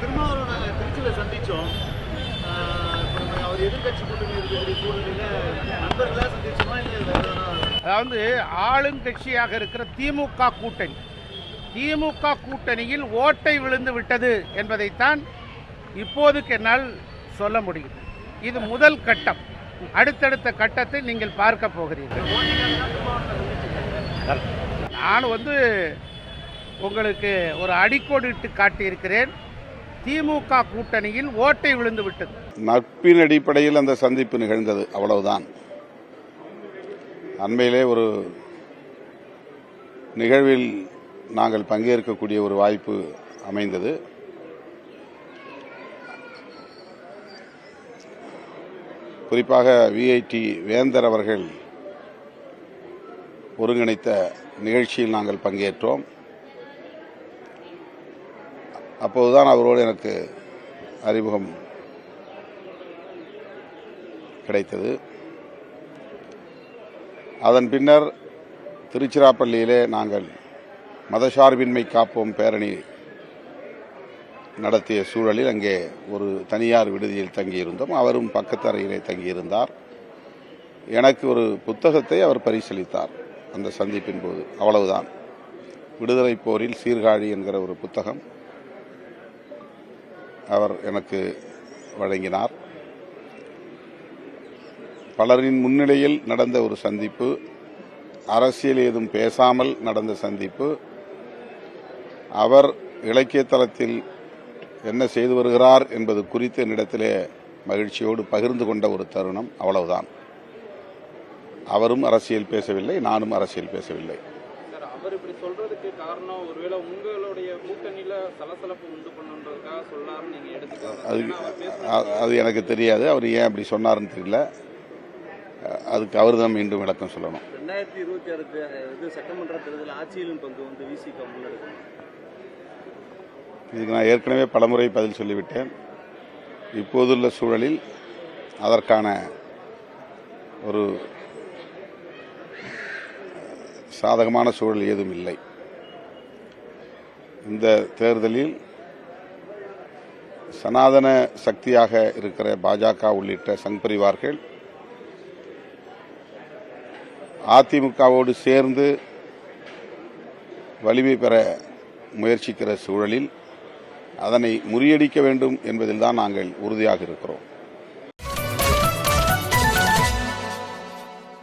திருமாவளவன் திருச்சியில் சந்திச்சோம். அவர் எதிர்கட்சி கூட்டணி இருக்கக்கூடிய சூழ்நிலையில நண்பர்களாக சந்திச்சோமா இல்லை வேற எதனா? அதாவது ஆளுங்கட்சியாக இருக்கிற திமுக கூட்டணியில் ஓட்டை விழுந்து விட்டது என்பதைத்தான் இப்போதுக்கு என்னால் சொல்ல முடியும். இது முதல் கட்டம். அடுத்தடுத்த கட்டத்தை நீங்கள் பார்க்க போகிறீர்கள். நான் உங்களுக்கு ஒரு அடிக்கோடிட்டு காட்டியிருக்கிறேன். திமுக கூட்டணியில் ஓட்டை விழுந்து விட்டது. நட்பின் அடிப்படையில் அந்த சந்திப்பு நிகழ்ந்தது, அவ்வளவுதான். அண்மையிலே ஒரு நிகழ்வில் நாங்கள் பங்கேற்கக்கூடிய ஒரு வாய்ப்பு அமைந்தது. குறிப்பாக விஐடி வேந்தர் அவர்கள் ஒருங்கிணைத்த நிகழ்ச்சியில் நாங்கள் பங்கேற்றோம். அப்போதுதான் அவரோடு எனக்கு அறிமுகம் கிடைத்தது. அதன் பின்னர் திருச்சிராப்பள்ளியிலே நாங்கள் மதசார்பின்மை காப்போம் பேரணி நடத்திய சூழலில் அங்கே ஒரு தனியார் விடுதியில் தங்கியிருந்தோம். அவரும் பக்கத்து அறையிலே தங்கியிருந்தார். எனக்கு ஒரு புத்தகத்தை அவர் பரிசளித்தார் அந்த சந்திப்பின் போது. அவ்வளவுதான். விடுதலை போரில் சீர்காழி என்கிற ஒரு புத்தகம் அவர் எனக்கு வழங்கினார். பலரின் முன்னிலையில் நடந்த ஒரு சந்திப்பு, அரசியல் ஏதும் பேசாமல் நடந்த சந்திப்பு. அவர் இலக்கிய தளத்தில் என்ன செய்து வருகிறார் என்பது குறித்து என்னிடத்திலே மகிழ்ச்சியோடு பகிர்ந்து கொண்ட ஒரு தருணம். அவ்வளவுதான். அவரும் அரசியல் பேசவில்லை, நானும் அரசியல் பேசவில்லை. அவர் இப்படி சொல்றதுக்கு காரணம் ஒருவேளை உங்களுடைய கூட்டணியில சலசலப்பு உண்டு பண்ணுன்றதுக்காக சொல்லாருன்னு நீங்க எடுத்துக்கலாம். அது எனக்கு தெரியாது. அவர் ஏன் அப்படி சொன்னார்னு தெரியல. அதுக்கு அவர் தான் மீண்டும் விளக்கம் சொல்லணும். 2026 சட்டமன்ற தேர்தல் ஆட்சியிலும் பங்கு விசிக முன்னெடுக்கும். இதுக்கு நான் ஏற்கனவே பலமுறை பதில் சொல்லிவிட்டேன். இப்போதுள்ள சூழலில் அதற்கான ஒரு சாதகமான சூழல் ஏதும் இல்லை. இந்த தேர்தலில் சனாதன சக்தியாக இருக்கிற பாஜக உள்ளிட்ட சங் பரிவார்கள் அதிமுகவோடு சேர்ந்து வலிமை பெற முயற்சிக்கிற சூழலில் அதனை முறியடிக்க வேண்டும் என்பதில்தான் நாங்கள் உறுதியாக இருக்கிறோம்.